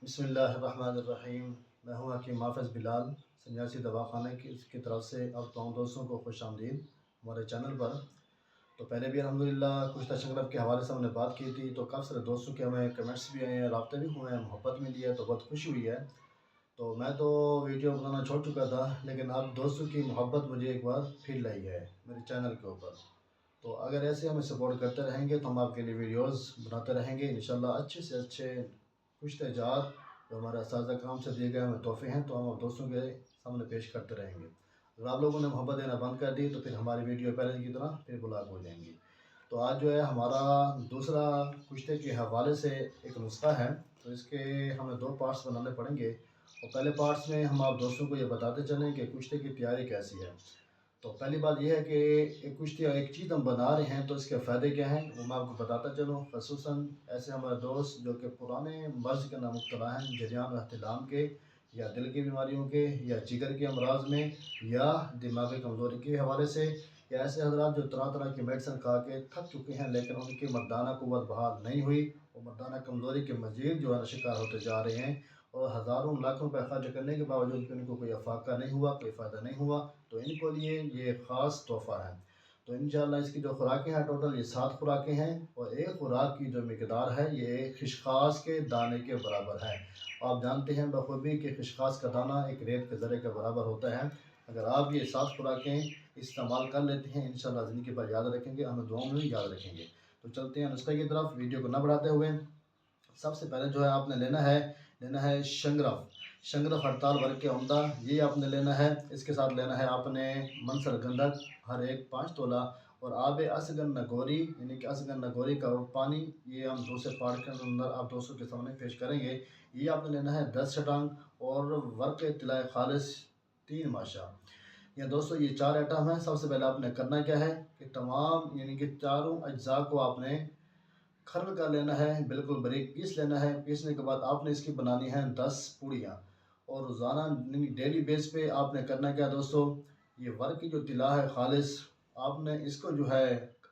बिस्मिल्लाहिर्रहमानिर्रहीम। मैं हूँ हकीम हाफ़िज़ बिलाल, सन्यासी दवाख़ाने की तरफ से अब तमाम दोस्तों को खुश आमदीद हमारे चैनल पर। तो पहले भी अल्हम्दुलिल्लाह कुश्ता शंगरफ के हवाले से हमने बात की थी, तो काफ़ी सारे दोस्तों के हमें कमेंट्स भी आए हैं, राब्ते भी हुए हैं, मोहब्बत मिली है, तो बहुत खुशी हुई है। तो मैं तो वीडियो बनाना छोड़ चुका था, लेकिन अब दोस्तों की मोहब्बत मुझे एक बार फिर लाई है मेरे चैनल के ऊपर। तो अगर ऐसे हमें सपोर्ट करते रहेंगे तो हम आपके लिए वीडियोस बनाते रहेंगे इंशाल्लाह। अच्छे से अच्छे कुछ तजात जो हमारे असातिज़ा कराम से दिए गए हमें तोहफ़े हैं, तो हम अब दोस्तों के सामने पेश करते रहेंगे। अगर आप लोगों ने मोहब्बत देना बंद कर दी तो फिर हमारी वीडियो पहले की तरह फिर ब्लॉक हो जाएंगी। तो आज जो है हमारा दूसरा कुश्ते के हवाले से एक नुस्खा है, तो इसके हमें दो पार्ट्स बनाने पड़ेंगे। और पहले पार्ट्स में हम आप दोस्तों को ये बताते चलें कि कुश्ते की तैयारी कैसी है। तो पहली बात यह है कि एक कुश्ती या एक चीज़ हम बना रहे हैं तो इसके फ़ायदे क्या हैं वो मैं आपको बताता चलूँ। ख़ुसूसन ऐसे हमारे दोस्त जो कि पुराने मर्ज़ के नाम मुब्तला हैं, जरियान व एहतिलाम के, या दिल की बीमारियों के, या जिगर के अमराज में, या दिमागी कमज़ोरी के हवाले से, या ऐसे हज़रात जो तरह तरह की मेडिसिन खा के थक चुके हैं लेकिन उनकी मर्दाना क़ुव्वत बहाल नहीं हुई, वो मर्दाना कमज़ोरी के मज़ीद जो है शिकार होते जा रहे हैं, और हज़ारों लाखों रुपये खर्च करने के बावजूद भी उनको कोई अफाका नहीं हुआ, कोई फ़ायदा नहीं हुआ। तो इनको लिए ये ख़ास तोहफ़ा है। तो इंशाअल्लाह इसकी जो खुराकें हैं टोटल ये 7 खुराकें हैं, और एक खुराक की जो मिकदार है ये एक खिशख़ास के दाने के बराबर है। आप जानते हैं बखूबी कि खिशख़ास का दाना एक रेत के ज़रे के बराबर होता है। अगर आप ये 7 खुराकें इस्तेमाल कर लेते हैं इंशाअल्लाह ज़िंदगी भर याद रखेंगे, हमें दुआओं में भी याद रखेंगे। तो चलते हैं नुस्खे की तरफ, वीडियो को न बढ़ाते हुए। सबसे पहले जो है आपने लेना है शंगरफ। शंगरफ हड़ताल वर्ग के उम्दा, ये आपने लेना है। इसके साथ लेना है आपने मनसर गंधक हर एक 5 तोला, और आब असगन नगोरी यानी कि असगन नगोरी का पानी, ये हम दूसरे पार्ट के अंदर आप दोस्तों के सामने पेश करेंगे। ये आपने लेना है 10 छटांग, और वर्क तिलाए खालिस 3 माशा। या दोस्तों ये 4 आइटम हैं। सबसे पहले आपने करना क्या है कि तमाम यानी कि चारों अज्जा को आपने खरल कर लेना है, बिल्कुल बारीक पीस लेना है। पीसने के बाद आपने इसकी बनानी है 10 पूड़ियाँ, और रोज़ाना डेली बेस पे आपने करना क्या दोस्तों, ये वर्क की जो तिला है खालिस, आपने इसको जो है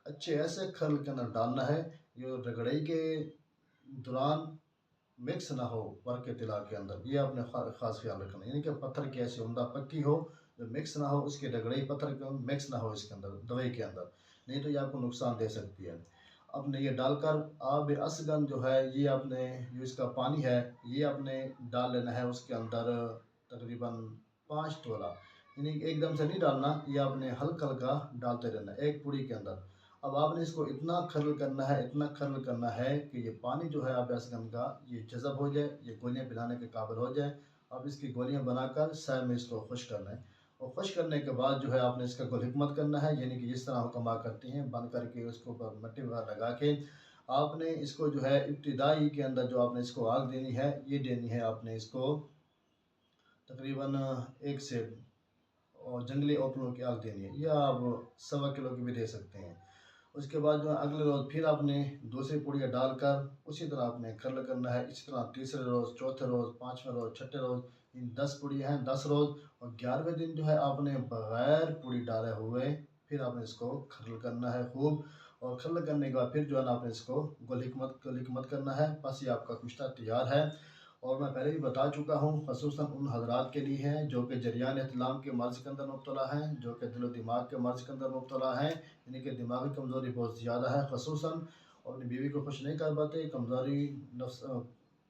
अच्छे ऐसे खरल के अंदर डालना है जो रगड़ाई के दौरान मिक्स ना हो वर्क के तिला के अंदर। ये आपने ख़ास ख्याल रखना है, यानी कि पत्थर की ऐसी उम्दा पक्की हो जो मिक्स ना हो, उसकी रगड़ाई पत्थर के मिक्स ना हो इसके अंदर दवाई के अंदर, नहीं तो ये आपको नुकसान दे सकती है। आपने ये डालकर आब असगन जो है, ये आपने जो इसका पानी है ये आपने डाल लेना है उसके अंदर तकरीबन 5 तोला, यानी कि एकदम से नहीं डालना, ये आपने हल्का हल्का डालते रहना है एक पूड़ी के अंदर। अब आपने इसको इतना खरल करना है, इतना खरल करना है कि ये पानी जो है आब असगन का ये जज़ब हो जाए, ये गोलियाँ पिलाने के काबिल हो जाए। अब इसकी गोलियाँ बनाकर साय में इसको खुश करना है, और खुश करने के बाद जो है आपने इसका गुल हिकमत करना है, यानी कि जिस तरह हुक्मा करती हैं बंद करके उसके ऊपर मिट्टी वगैरह लगा के आपने इसको जो है इब्तिदाई के अंदर जो आपने इसको आग देनी है, ये देनी है आपने इसको तकरीबन 1 से, और जंगली ओपनों की आग देनी है, या आप 1.25 किलो की भी दे सकते हैं। उसके बाद जो है अगले रोज़ फिर आपने दूसरी पुड़िया डालकर उसी तरह आपने खरल करना है। इसी तरह तीसरे रोज़, चौथे रोज़, 5वें रोज़, छठे रोज़, इन 10 पुड़िया हैं 10 रोज़, और 11वें दिन जो है आपने बग़ैर पुड़ी डाले हुए फिर आपने इसको खरल करना है खूब। और खरल करने के बाद फिर जो है ना आपने इसको गुल हिकमत करना है। बस ये आपका कुश्ता तैयार है। और मैं पहले भी बता चुका हूँ, ख़ुसूसन उन हज़रात के लिए हैं जो कि जरियान एहतिलाम के मर्ज़ के अंदर मुब्तला हैं, जो कि दिल व दिमाग के मर्ज़ के अंदर मुब्तला हैं, यानी कि दिमागी कमज़ोरी बहुत ज़्यादा है ख़ुसूसन, और अपनी बीवी को खुश नहीं कर पाते, कमज़ोरी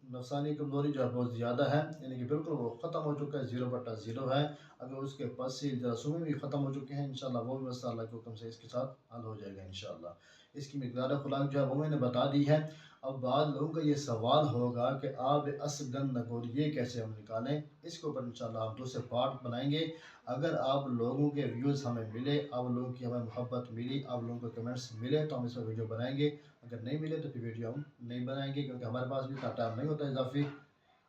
नफ़सानी कमज़ोरी जो है बहुत ज़्यादा है, यानी कि बिल्कुल वो ख़त्म हो चुका है, 0/0 है। अगर उसके पसील जरासूमें भी ख़त्म हो चुके हैं इंशाअल्लाह, वो भी बस अल्लाह के हुक्म से इसके साथ हल हो जाएगा इंशाअल्लाह। इसकी मिक़दार खुराक जो है वो मैंने बता दी है। अब बाद लोगों का ये सवाल होगा कि आब असगन नगोर ये कैसे हम निकालें, इसके ऊपर इंशाअल्लाह हम दूसरे पार्ट बनाएंगे। अगर आप लोगों के व्यूज़ हमें मिले, आप लोगों की हमें मोहब्बत मिली, आप लोगों के कमेंट्स मिले तो हम इस पर वीडियो बनाएंगे। अगर नहीं मिले तो फिर वीडियो हम नहीं बनाएंगे, क्योंकि हमारे पास भी इतना टाइम नहीं होता इजाफी।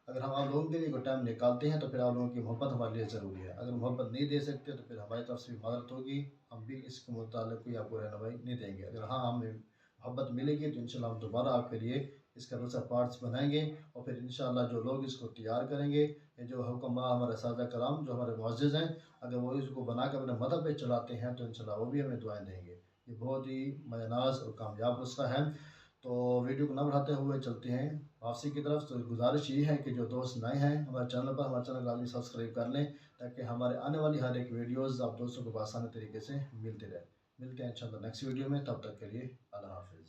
अगर हम आप लोगों के लिए कोई टाइम निकालते हैं तो फिर आप लोगों की मोहब्बत हमारे लिए ज़रूरी है। अगर मोहब्बत नहीं दे सकते तो फिर हमारी तरफ से भी मदद होगी, हम भी इसके मुतालिक कोई आपको रहनुमाई नहीं देंगे। अगर हाँ हमें मोहब्बत मिलेगी तो इंशाअल्लाह हम दोबारा आपके लिए इसका दूसरा पार्ट्स बनाएंगे, और फिर इंशाअल्लाह जो लोग इसको तैयार करेंगे, ये जो हुक्मा हमारे सादा कराम जो हमारे मुअज़्ज़िज़ हैं, अगर वो इसको बना कर अपने मदद पे चलाते हैं तो इंशाअल्लाह वो भी हमें दुआएं देंगे। ये बहुत ही मज़ेनाज़ और कामयाब नुस्खा है। तो वीडियो को न बढ़ाते हुए चलते हैं واپسی کی طرف تو گزارش یہ ہے کہ جو دوست نئے ہیں ہمارے چینل پر، ہمارے چینل کو سبسکرائب کر لیں تاکہ ہمارے آنے والی ہر ایک ویڈیوز آپ دوستوں کو آسان طریقے سے ملتے رہے۔ ملتے ہیں انشاءاللہ نیکسٹ ویڈیو میں، تب تک کے لیے اللہ حافظ۔